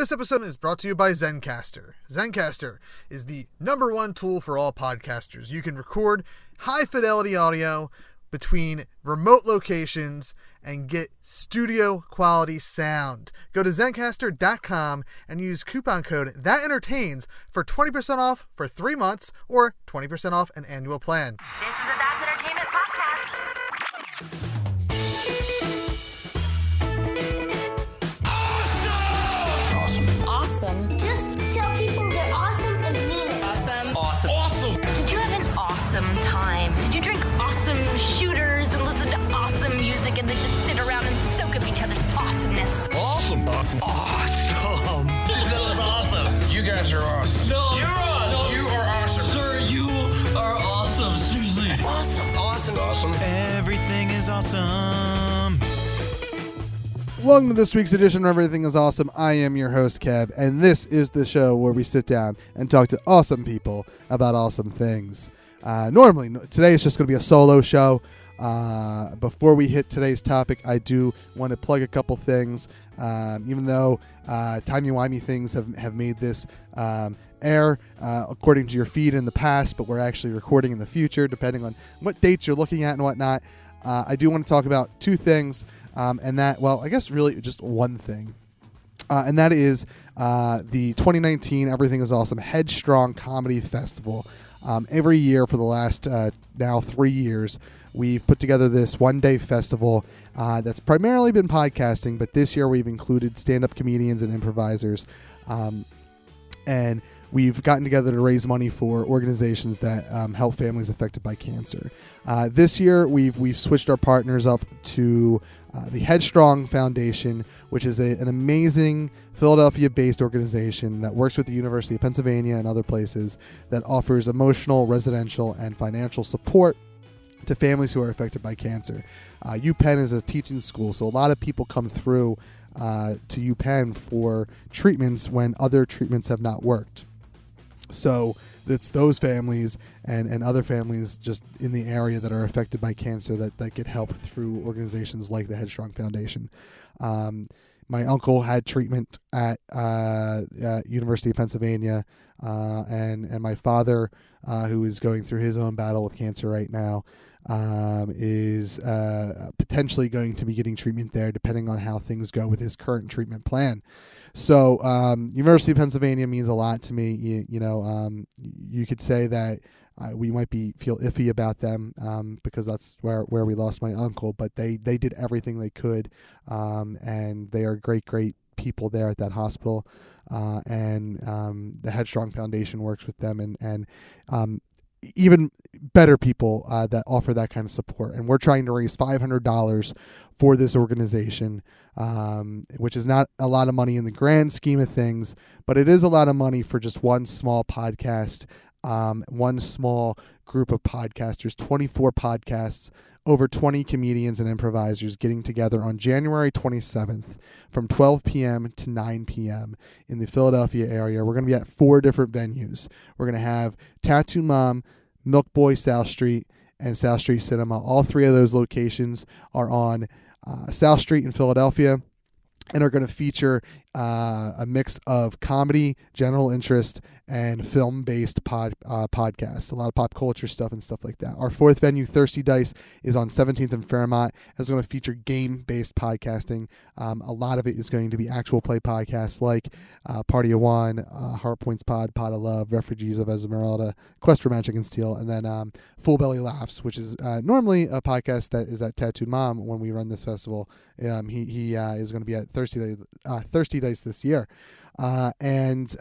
This episode is brought to you by Zencastr. Zencastr is the #1 tool for all podcasters. You can record high-fidelity audio between remote locations and get studio-quality sound. Go to Zencastr.com and use coupon code THATENTERTAINS for 20% off for 3 months or 20% off an annual plan. This is a That's Entertainment podcast. Awesome. Just tell people they're awesome and mean it. Awesome. Did you have an awesome time? Did you drink awesome shooters and listen to awesome music and then just sit around and soak up each other's awesomeness? Awesome. That was awesome. You guys are awesome. No, you're awesome. No, you are awesome. Sir, you are awesome. Seriously. Awesome. Everything is awesome. Welcome to this week's edition of Everything is Awesome. I am your host, Kev, and this is the show where we sit down and talk to awesome people about awesome things. Normally, today is just going to be a solo show. Before we hit today's topic, I do want to plug a couple things. Even though timey-wimey things have made this air according to your feed in the past, but we're actually recording in the future, depending on what dates you're looking at and whatnot. I do want to talk about two things, and that, well, I guess really just one thing. And that is the 2019 Everything is Awesome Headstrong Comedy Festival. Every year for the last now 3 years, we've put together this one-day festival that's primarily been podcasting, but this year we've included stand-up comedians and improvisers. And we've gotten together to raise money for organizations that help families affected by cancer. This year, we've switched our partners up to the Headstrong Foundation, which is an amazing Philadelphia-based organization that works with the University of Pennsylvania and other places that offers emotional, residential, and financial support to families who are affected by cancer. UPenn is a teaching school, so a lot of people come through to UPenn for treatments when other treatments have not worked. So it's those families and other families just in the area that are affected by cancer that get help through organizations like the Headstrong Foundation. My uncle had treatment at University of Pennsylvania, and my father, who is going through his own battle with cancer right now, is potentially going to be getting treatment there depending on how things go with his current treatment plan. So University of Pennsylvania means a lot to me. You could say that we might feel iffy about them because that's where we lost my uncle, but they did everything they could, and they are great people there at that hospital, and the Headstrong Foundation works with them and even better people that offer that kind of support. And we're trying to raise $500 for this organization, which is not a lot of money in the grand scheme of things, but it is a lot of money for just one small podcast, one small group of podcasters, 24 podcasts, over 20 comedians and improvisers getting together on January 27th from 12 p.m. to 9 p.m. in the Philadelphia area. We're going to be at 4 different venues. We're going to have Tattoo Mom, Milk Boy South Street, and South Street Cinema. All 3 of those locations are on South Street in Philadelphia and are going to feature a mix of comedy, general interest, and film-based podcasts. A lot of pop culture stuff and stuff like that. Our 4th venue, Thirsty Dice, is on 17th and Fairmont. It's going to feature game-based podcasting. A lot of it is going to be actual play podcasts like Party of One, Heart Points Pod, Pod of Love, Refugees of Esmeralda, Quest for Magic and Steel, and then Full Belly Laughs, which is normally a podcast that is at Tattooed Mom when we run this festival. He is going to be at Thirsty Dice this year, and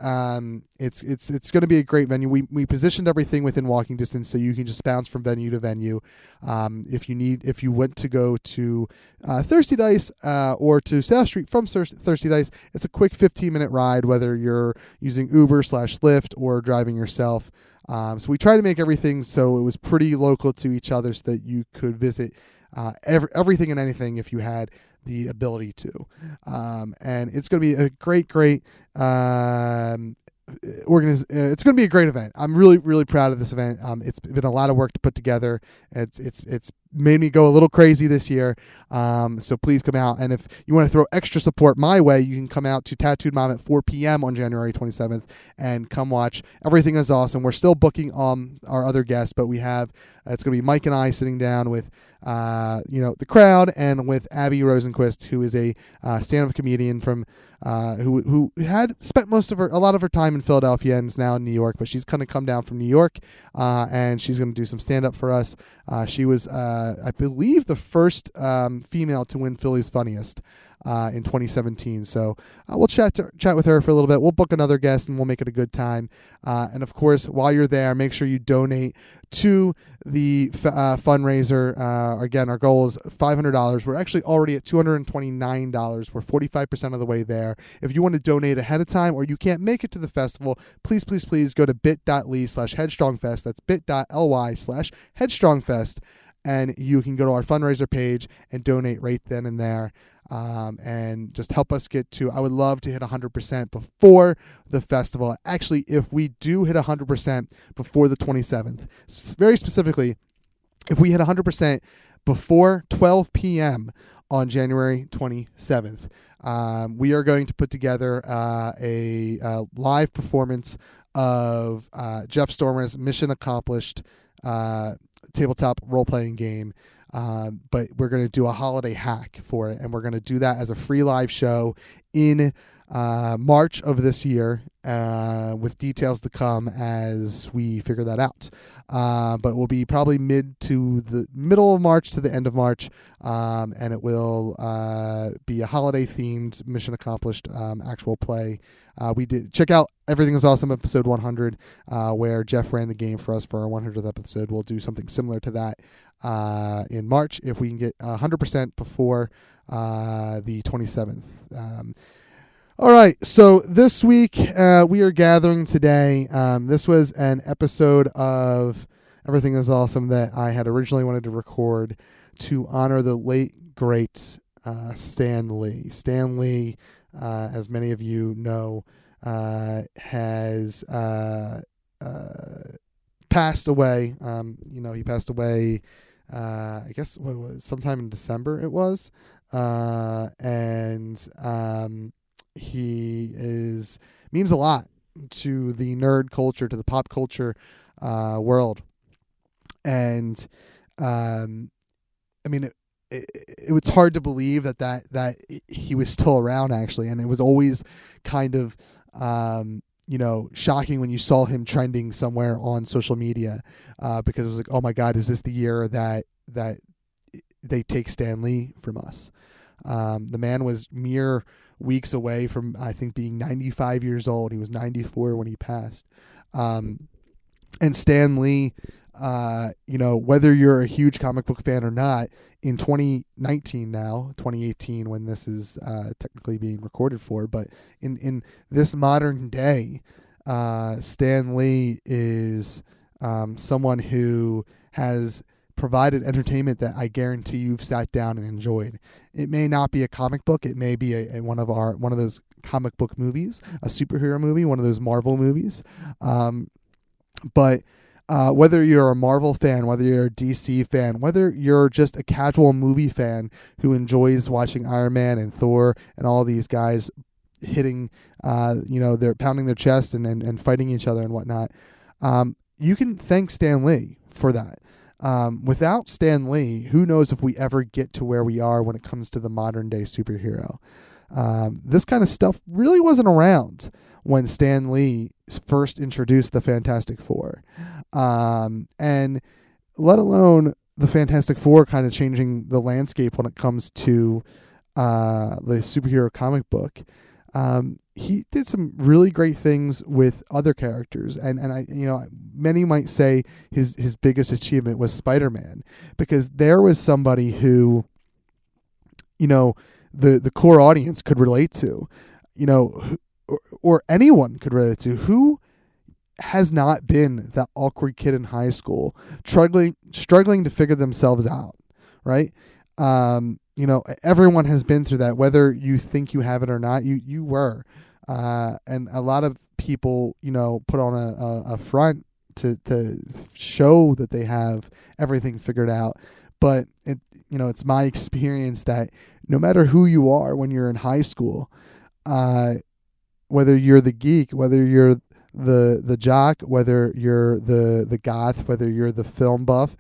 it's going to be a great venue. We positioned everything within walking distance, so you can just bounce from venue to venue. If you went to go to Thirsty Dice or to South Street from Thirsty Dice, it's a quick 15-minute ride, whether you're using Uber/Lyft or driving yourself. So we try to make everything so it was pretty local to each other, so that you could visit everything and anything if you had the ability to. And it's going to be a great it's going to be a great event. I'm really, really proud of this event. It's been a lot of work to put together. It's made me go a little crazy this year. So please come out. And if you want to throw extra support my way, you can come out to Tattooed Mom at 4 p.m. on January 27th and come watch. Everything is awesome. We're still booking our other guests, but we have, it's going to be Mike and I sitting down with, the crowd, and with Abby Rosenquist, who is a stand-up comedian from, who had spent a lot of her time in Philadelphia and is now in New York, but she's going to come down from New York, and she's going to do some stand-up for us. She was, I believe, the first female to win Philly's Funniest in 2017. So we'll chat with her for a little bit. We'll book another guest, and we'll make it a good time. And of course, while you're there, make sure you donate to the fundraiser. Again, our goal is $500. We're actually already at $229. We're 45% of the way there. If you want to donate ahead of time, or you can't make it to the festival, please go to bit.ly/headstrongfest. That's bit.ly/headstrongfest. And you can go to our fundraiser page and donate right then and there. And just help us get to, I would love to hit 100% before the festival. Actually, if we do hit 100% before the 27th, very specifically, if we hit 100% before 12 p.m. on January 27th, we are going to put together a live performance of Jeff Stormer's Mission Accomplished tabletop role-playing game. But we're going to do a holiday hack for it, and we're going to do that as a free live show in March of this year, with details to come as we figure that out. But it will be probably mid to the middle of March to the end of March, and it will be a holiday-themed Mission Accomplished actual play. We did check out Everything is Awesome episode 100, where Jeff ran the game for us for our 100th episode. We'll do something similar to that in March if we can get 100% before the 27th. All right, so this week we are gathering today. This was an episode of Everything is Awesome that I had originally wanted to record to honor the late, great Stan Lee. Stan Lee, as many of you know, has passed away. He passed away, I guess, what was sometime in December it was. He means a lot to the nerd culture, to the pop culture world. And it was hard to believe that he was still around, actually, and it was always kind of shocking when you saw him trending somewhere on social media, because it was like, oh my God, is this the year that they take Stan Lee from us? The man was mere weeks away from, I think, being 95 years old. He was 94 when he passed. And Stan Lee, whether you're a huge comic book fan or not, in 2018, when this is technically being recorded for, but in this modern day, Stan Lee is someone who has provided entertainment that I guarantee you've sat down and enjoyed. It may not be a comic book. It may be one of those comic book movies, a superhero movie, one of those Marvel movies. But whether you're a Marvel fan, whether you're a DC fan, whether you're just a casual movie fan who enjoys watching Iron Man and Thor and all these guys hitting, they're pounding their chest and fighting each other and whatnot, you can thank Stan Lee for that. Without Stan Lee, who knows if we ever get to where we are when it comes to the modern day superhero. This kind of stuff really wasn't around when Stan Lee first introduced the Fantastic Four. And let alone the Fantastic Four kind of changing the landscape when it comes to the superhero comic book. He did some really great things with other characters, and many might say his biggest achievement was Spider-Man, because there was somebody who, the core audience could relate to, or anyone could relate to. Who has not been that awkward kid in high school, struggling to figure themselves out, right? Everyone has been through that, whether you think you have it or not. You were. And a lot of people, put on a front to show that they have everything figured out. but it's my experience that no matter who you are when you're in high school, whether you're the geek, whether you're the jock, whether you're the goth, whether you're the film buff,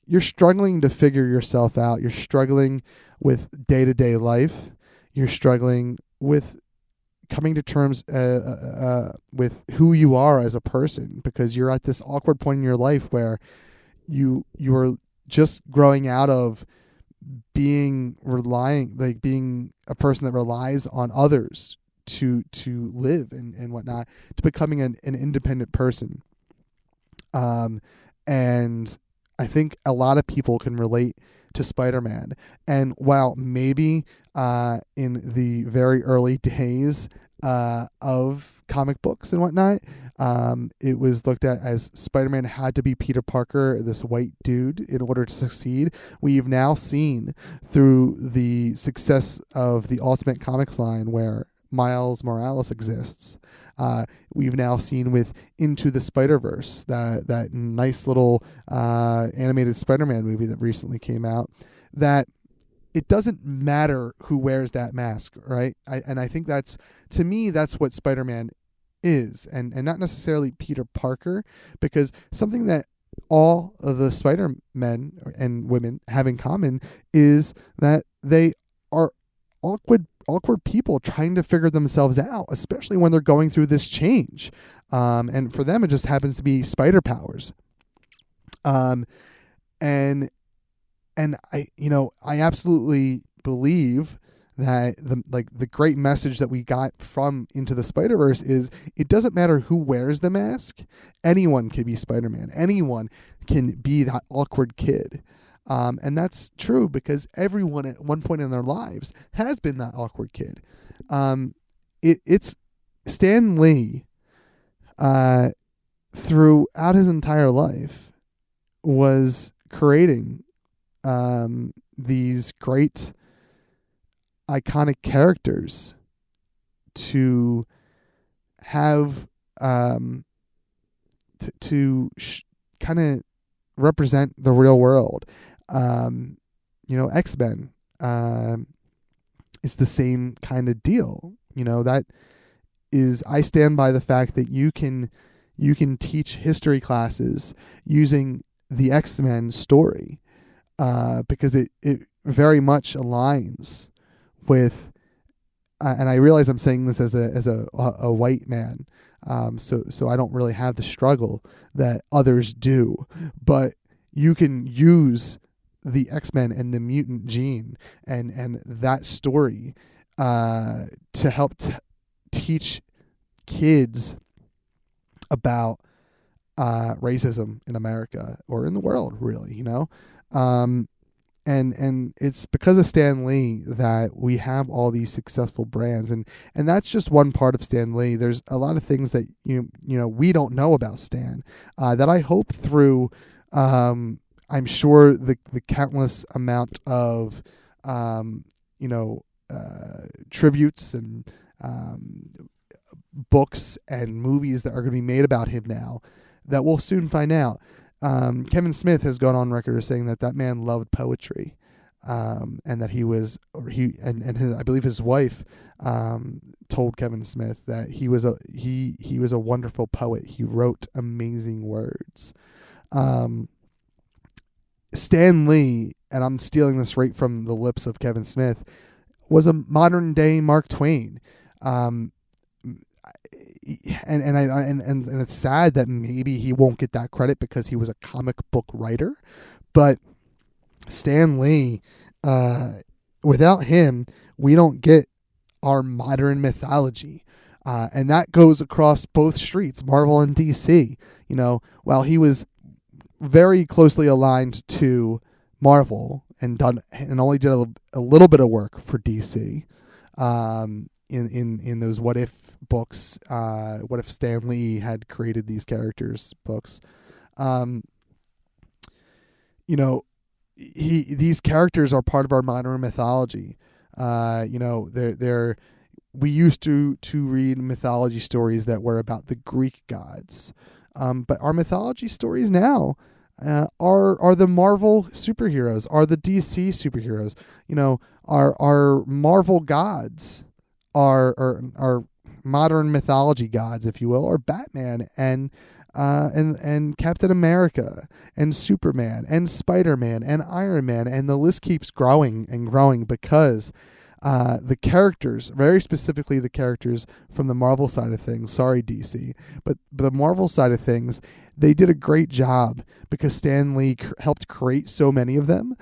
you're struggling to figure yourself out. You're struggling with day-to-day life. You're struggling with coming to terms with who you are as a person, because you're at this awkward point in your life where you are just growing out of being a person that relies on others to live and whatnot, to becoming an independent person. And I think a lot of people can relate to Spider-Man. And while maybe in the very early days of comic books and whatnot, it was looked at as Spider-Man had to be Peter Parker, this white dude, in order to succeed. We've now seen through the success of the Ultimate Comics line, where Miles Morales exists. We've now seen with Into the Spider-Verse, that nice little animated Spider-Man movie that recently came out, that it doesn't matter who wears that mask, right? I think that's what Spider-Man is, and not necessarily Peter Parker, because something that all of the Spider-Men and women have in common is that they are awkward people trying to figure themselves out, especially when they're going through this change. And for them, it just happens to be spider powers. And I absolutely believe that the great message that we got from Into the Spider-Verse is, it doesn't matter who wears the mask. Anyone can be Spider-Man. Anyone can be that awkward kid. And that's true, because everyone at one point in their lives has been that awkward kid. It's Stan Lee, throughout his entire life, was creating these great iconic characters to have to kind of represent the real world. X-Men is the same kind of deal. That is, I stand by the fact that you can teach history classes using the X-Men story, because it very much aligns with, and I realize I'm saying this as a white man, so I don't really have the struggle that others do, but you can use the X-Men and the mutant gene and that story to help teach kids about racism in America, or in the world, really, and it's because of Stan Lee that we have all these successful brands, and that's just one part of Stan Lee. There's a lot of things that we don't know about Stan, that I hope through I'm sure the countless amount of tributes and books and movies that are going to be made about him now, that we'll soon find out. Kevin Smith has gone on record as saying that man loved poetry, and that I believe his wife told Kevin Smith that he was a wonderful poet. He wrote amazing words. Stan Lee, and I'm stealing this right from the lips of Kevin Smith, was a modern day Mark Twain. And it's sad that maybe he won't get that credit because he was a comic book writer, but Stan Lee, without him, we don't get our modern mythology. And that goes across both streets, Marvel and DC. While he was very closely aligned to Marvel and only did a little bit of work for DC, in those What If books, What If Stan Lee had created these characters books. These characters are part of our modern mythology. We used to read mythology stories that were about the Greek gods, but our mythology stories now, are the Marvel superheroes, are the DC superheroes. Are Marvel gods, are modern mythology gods, if you will, are Batman and Captain America and Superman and Spider-Man and Iron Man, and the list keeps growing and growing because the characters, very specifically the characters from the Marvel side of things, sorry DC, but the Marvel side of things, they did a great job because Stan Lee helped create so many of them,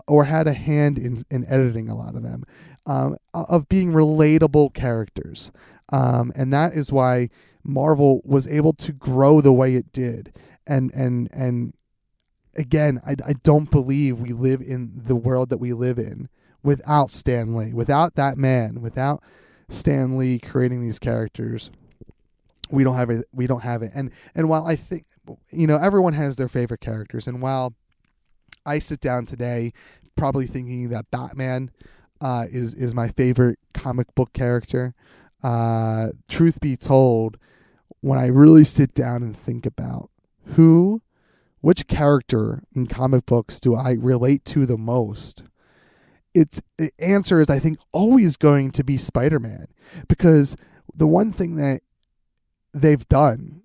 or had a hand in editing a lot of them, of being relatable characters. And that is why Marvel was able to grow the way it did. And again, I don't believe we live in the world that we live in without Stan Lee, without that man, without Stan Lee creating these characters. We don't have it. We don't have it. And while I think, everyone has their favorite characters, and while I sit down today probably thinking that Batman is my favorite comic book character, truth be told, when I really sit down and think about which character in comic books do I relate to the most, the answer is, I think, always going to be Spider-Man, because the one thing that they've done,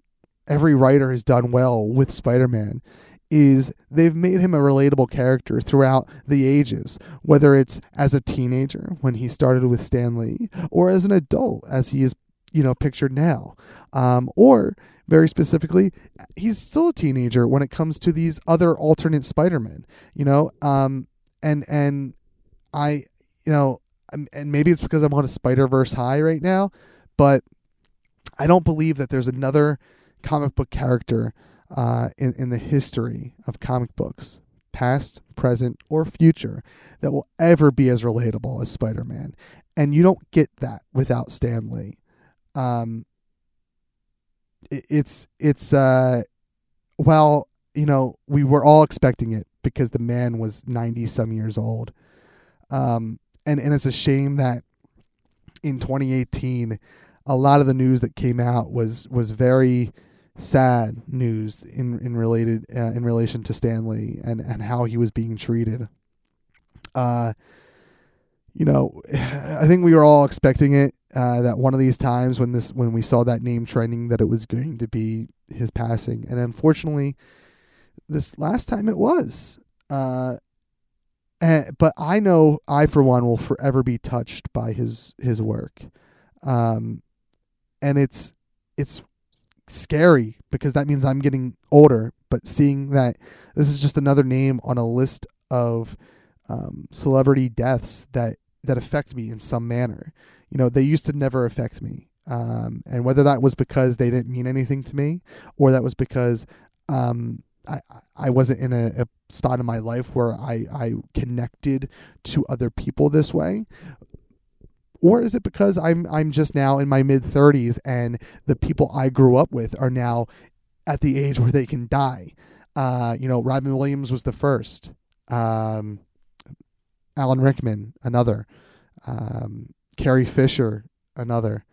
every writer has done well with Spider-Man, is they've made him a relatable character throughout the ages, whether it's as a teenager when he started with Stan Lee, or as an adult as he is pictured now, or very specifically, he's still a teenager when it comes to these other alternate Spider-Men, and I, and maybe it's because I'm on a Spider-Verse high right now, but I don't believe that there's another comic book character in the history of comic books, past, present, or future, that will ever be as relatable as Spider-Man. And you don't get that without Stan Lee. We were all expecting it because the man was 90 some years old. And it's a shame that in 2018, a lot of the news that came out was very sad news in relation to Stan Lee and how he was being treated. I think we were all expecting it, that one of these times when we saw that name trending, that it was going to be his passing. And unfortunately, this last time it was. But I know I, for one, will forever be touched by his work. And it's scary because that means I'm getting older, but seeing that this is just another name on a list of celebrity deaths that affect me in some manner. They used to never affect me. And whether that was because they didn't mean anything to me, or that was because I wasn't in a spot in my life where I connected to other people this way, or is it because I'm just now in my mid-30s and the people I grew up with are now at the age where they can die? Robin Williams was the first. Alan Rickman, another. Carrie Fisher, another.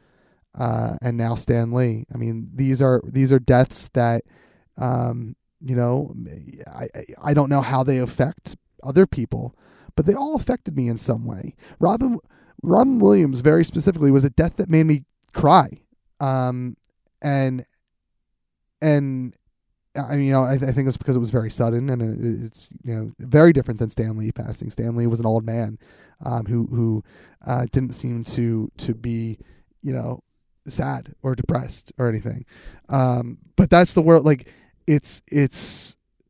And now Stan Lee. I mean, these are deaths that, I don't know how they affect other people, but they all affected me in some way. Robin Williams, very specifically, was a death that made me cry. And I think it's because it was very sudden, and it's very different than Stan Lee passing. Stan Lee was an old man, who didn't seem to be sad or depressed or anything. But that's the world. Like it's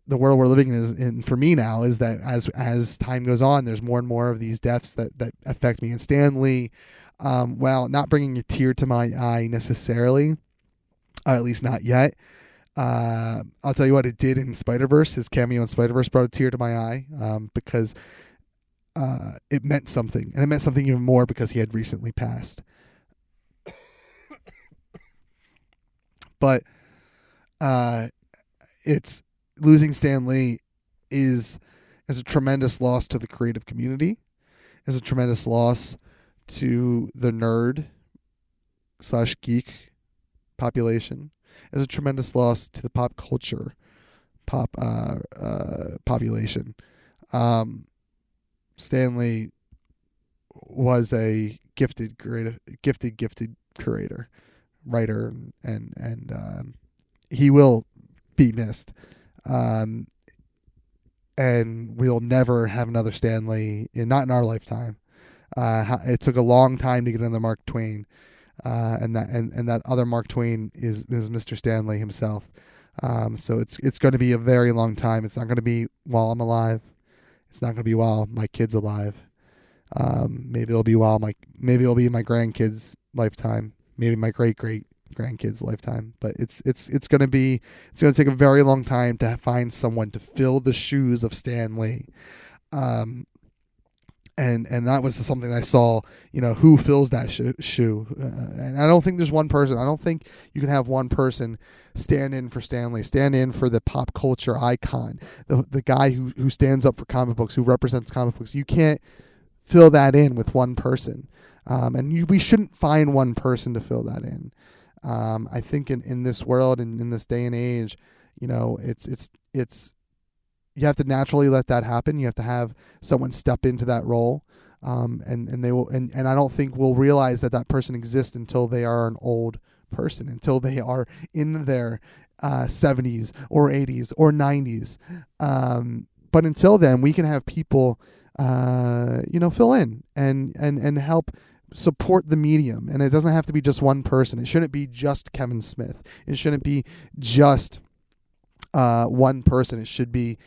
the world we're living in. And for me now is that as time goes on, there's more and more of these deaths that affect me. And Stan Lee, while not bringing a tear to my eye necessarily, at least not yet. I'll tell you what it did in Spider-Verse. His cameo in Spider-Verse brought a tear to my eye, because it meant something, and it meant something even more because he had recently passed. But it's losing Stan Lee is a tremendous loss to the creative community, is a tremendous loss to the nerd / geek population, is a tremendous loss to the pop culture population. Stan Lee was a gifted creator, writer, and he will be missed. And we'll never have another Stan Lee, not in our lifetime. It took a long time to get into Mark Twain, and that other Mark Twain is Mr. Stan Lee himself. So it's going to be a very long time. It's not going to be while I'm alive. It's not going to be while my kid's alive. Maybe it'll be in my grandkids' lifetime. Maybe my great grandkids' lifetime. But it's going to take a very long time to find someone to fill the shoes of Stan Lee. And that was something I saw, who fills that shoe. And I don't think there's one person. I don't think you can have one person stand in for Stan Lee, stand in for the pop culture icon, the guy who stands up for comic books, who represents comic books. You can't fill that in with one person. We shouldn't find one person to fill that in. I think in this world and in this day and age, it's you have to naturally let that happen. You have to have someone step into that role, and they will. And I don't think we'll realize that person exists until they are an old person, until they are in their 70s or 80s or 90s. But until then, we can have people, fill in and help support the medium. And it doesn't have to be just one person. It shouldn't be just Kevin Smith. It shouldn't be just one person. It should be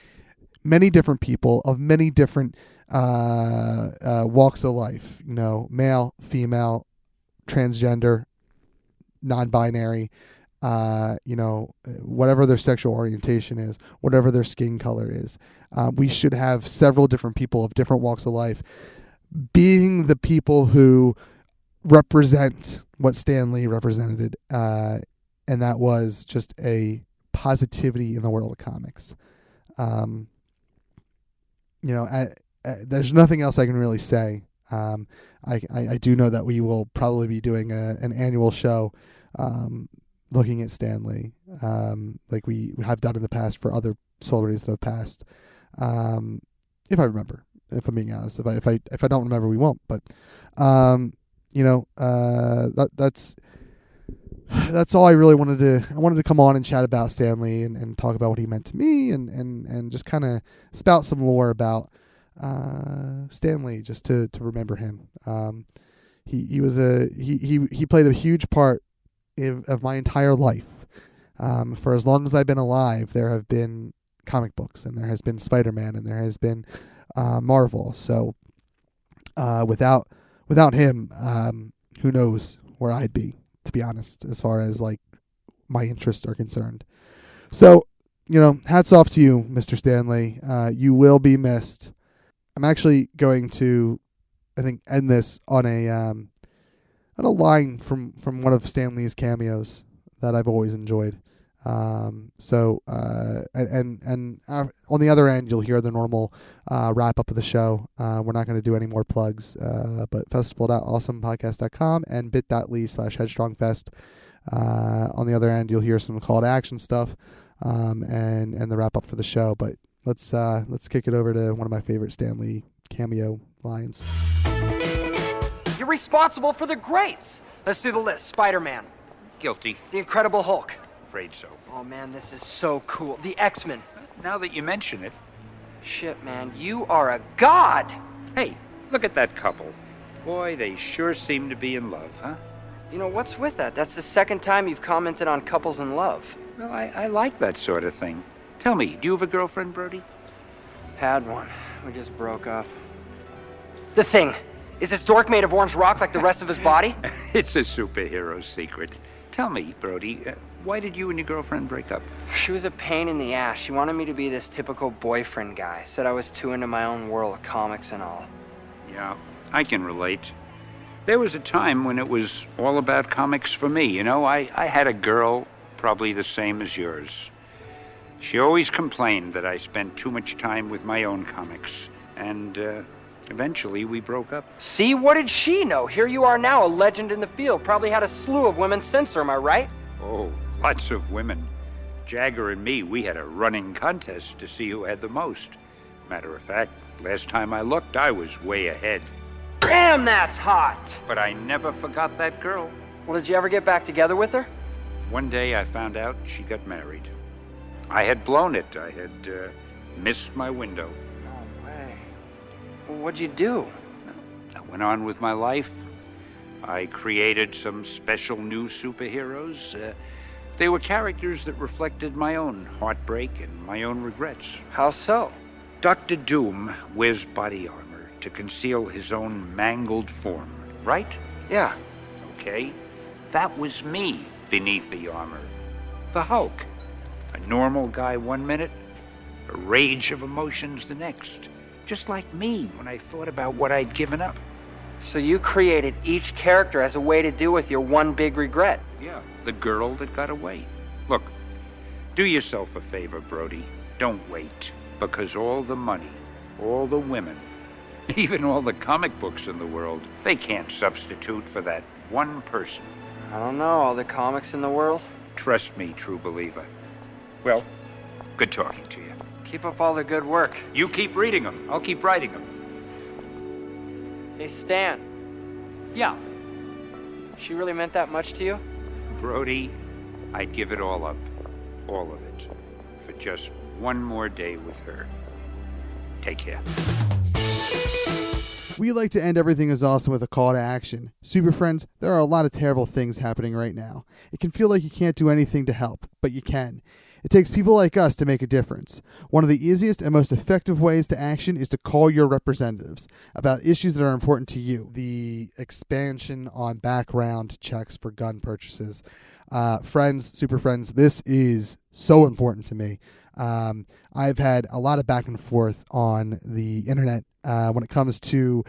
many different people of many different walks of life, male, female, transgender, non-binary, whatever their sexual orientation is, whatever their skin color is. We should have several different people of different walks of life being the people who represent what Stan Lee represented, and that was just a positivity in the world of comics. There's nothing else I can really say. I do know that we will probably be doing an annual show looking at Stan Lee, like we have done in the past for other celebrities that have passed. If I remember, if I'm being honest, if I don't remember, we won't. But that's all I really wanted to. I wanted to come on and chat about Stan Lee and talk about what he meant to me, and just kind of spout some lore about Stan Lee, just to remember him. He played a huge part of my entire life. For as long as I've been alive, there have been comic books, and there has been Spider-Man, and there has been Marvel. So without him, who knows where I'd be, to be honest, as far as like my interests are concerned. So, hats off to you, Mr. Stan Lee. You will be missed. I'm actually going to, I think, end this on a line from one of Stan Lee's cameos that I've always enjoyed. And on the other end, you'll hear the normal wrap up of the show. We're not going to do any more plugs, but festival.awesomepodcast.com and bit.ly/headstrongfest. On the other end, you'll hear some call to action stuff, and the wrap up for the show. But let's kick it over to one of my favorite Stan Lee cameo lines. You're responsible for the greats. Let's do the list. Spider-Man. Guilty. The Incredible Hulk. Afraid so. Oh, man, this is so cool. The X-Men. Now that you mention it. Shit, man, you are a god. Hey, look at that couple. Boy, they sure seem to be in love, huh? What's with that? That's the second time you've commented on couples in love. Well, I like that sort of thing. Tell me, do you have a girlfriend, Brody? Had one. We just broke up. The Thing. Is this dork made of orange rock like the rest of his body? It's a superhero secret. Tell me, Brody, why did you and your girlfriend break up? She was a pain in the ass. She wanted me to be this typical boyfriend guy. Said I was too into my own world of comics and all. Yeah, I can relate. There was a time when it was all about comics for me. I had a girl probably the same as yours. She always complained that I spent too much time with my own comics. And, eventually, we broke up. See, what did she know? Here you are now, a legend in the field. Probably had a slew of women since her, am I right? Oh, lots of women. Jagger and me, we had a running contest to see who had the most. Matter of fact, last time I looked, I was way ahead. Damn, that's hot! But I never forgot that girl. Well, did you ever get back together with her? One day I found out she got married. I had blown it. I had missed my window. No way. Well, what'd you do? I went on with my life. I created some special new superheroes. They were characters that reflected my own heartbreak and my own regrets. How so? Dr. Doom wears body armor to conceal his own mangled form, right? Yeah. Okay. That was me beneath the armor. The Hulk. A normal guy 1 minute, a rage of emotions the next. Just like me when I thought about what I'd given up. So you created each character as a way to deal with your one big regret. Yeah, the girl that got away. Look, do yourself a favor, Brody. Don't wait. Because all the money, all the women, even all the comic books in the world, they can't substitute for that one person. I don't know, all the comics in the world. Trust me, true believer. Well, good talking to you. Keep up all the good work. You keep reading them. I'll keep writing them. Hey, Stan. Yeah. She really meant that much to you? Brody, I'd give it all up. All of it. For just one more day with her. Take care. We like to end Everything is Awesome with a call to action. Super friends, there are a lot of terrible things happening right now. It can feel like you can't do anything to help, but you can. It takes people like us to make a difference. One of the easiest and most effective ways to action is to call your representatives about issues that are important to you. The expansion on background checks for gun purchases. Friends, super friends, this is so important to me. I've had a lot of back and forth on the internet when it comes to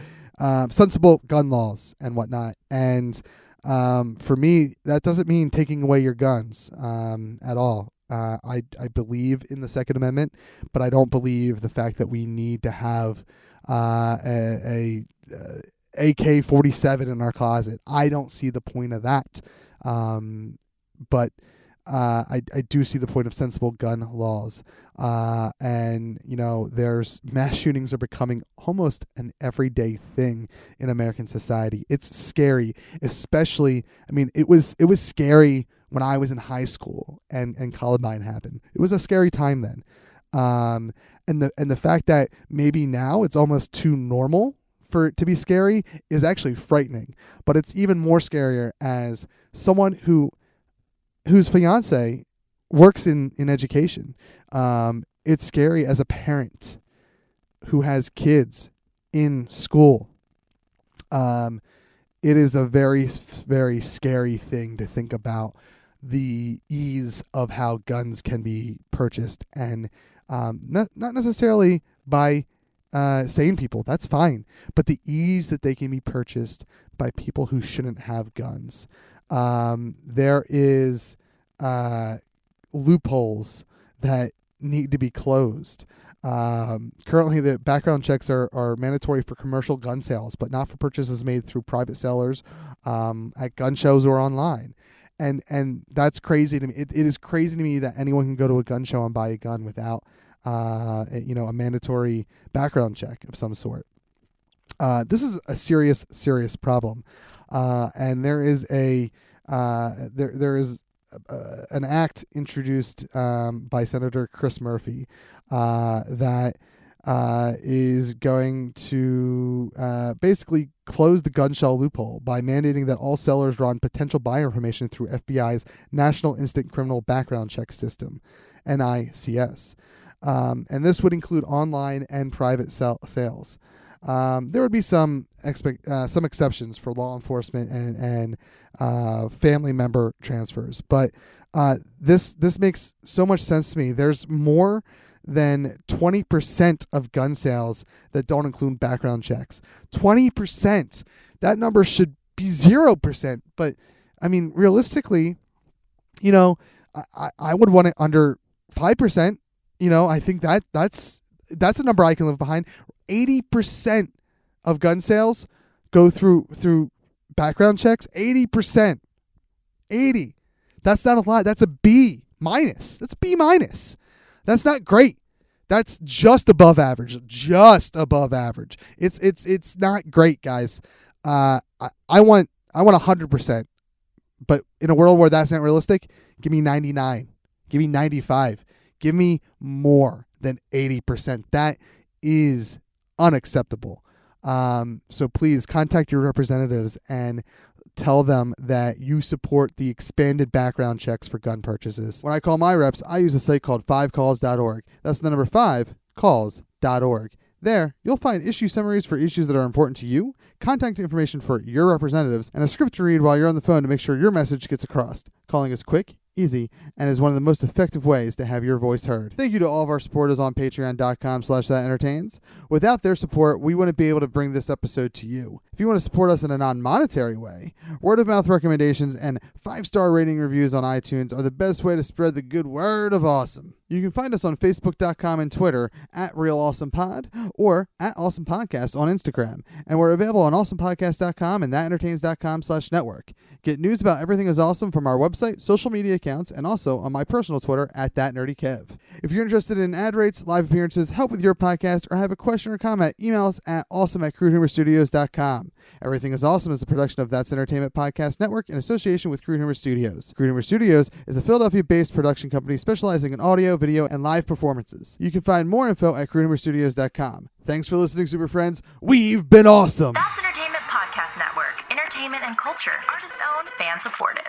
sensible gun laws and whatnot. And for me, that doesn't mean taking away your guns at all. I believe in the Second Amendment, but I don't believe the fact that we need to have a AK-47 in our closet. I don't see the point of that. But I do see the point of sensible gun laws. And, you know, there's mass shootings are becoming almost an everyday thing in American society. It's scary, especially, I mean, it was scary when I was in high school and Columbine happened. It was a scary time then. And the fact that maybe now it's almost too normal for it to be scary is actually frightening. But it's even more scarier as someone whose fiance works in education. It's scary as a parent who has kids in school. It is a very, very scary thing to think about the ease of how guns can be purchased, and not necessarily by sane people. That's fine. But the ease that they can be purchased by people who shouldn't have guns. There is loopholes that need to be closed. Currently, the background checks are mandatory for commercial gun sales, but not for purchases made through private sellers at gun shows or online. And that's crazy to me. It is crazy to me that anyone can go to a gun show and buy a gun without a mandatory background check of some sort. This is a serious problem. And there is there is an act introduced by Senator Chris Murphy that is going to basically close the gun shell loophole by mandating that all sellers run potential buyer information through FBI's National Instant Criminal Background Check System, NICS. And this would include online and private sales. There would be some exceptions for law enforcement and family member transfers, but this makes so much sense to me. There's more than 20% of gun sales that don't include background checks. 20%. That number should be 0%. But I mean, realistically, I would want it under 5%. I think that's a number I can live behind. 80% of gun sales go through background checks. 80%. 80. That's not a lot. That's a B minus. That's B minus. That's not great. That's just above average. Just above average. It's not great, guys. I want 100%. But in a world where that's not realistic, give me 99. Give me 95. Give me more than 80%. That is unacceptable. So please contact your representatives and tell them that you support the expanded background checks for gun purchases. When I call my reps, I use a site called 5calls.org. That's the number 5calls.org. There, you'll find issue summaries for issues that are important to you, contact information for your representatives, and a script to read while you're on the phone to make sure your message gets across. Calling is quick, easy, and is one of the most effective ways to have your voice heard. Thank you to all of our supporters on patreon.com/thatentertains. Without their support, we wouldn't be able to bring this episode to you. If you want to support us in a non-monetary way, word-of-mouth recommendations and 5-star rating reviews on iTunes are the best way to spread the good word of awesome. You can find us on Facebook.com and Twitter @RealAwesomePod or @AwesomePodcast on Instagram. And we're available on AwesomePodcast.com and ThatEntertains.com/network. Get news about everything is awesome from our website, social media accounts, and also on my personal Twitter @ThatNerdyKev. If you're interested in ad rates, live appearances, help with your podcast, or have a question or comment, email us at awesome@crudeHumorstudios.com. Everything is Awesome is a production of That's Entertainment Podcast Network in association with Crude Humor Studios. Crude Humor Studios is a Philadelphia-based production company specializing in audio, video, and live performances. You can find more info at crudehumorstudios.com. Thanks for listening, super friends. We've been awesome. That's Entertainment Podcast Network. Entertainment and culture. Artist-owned, fan-supported.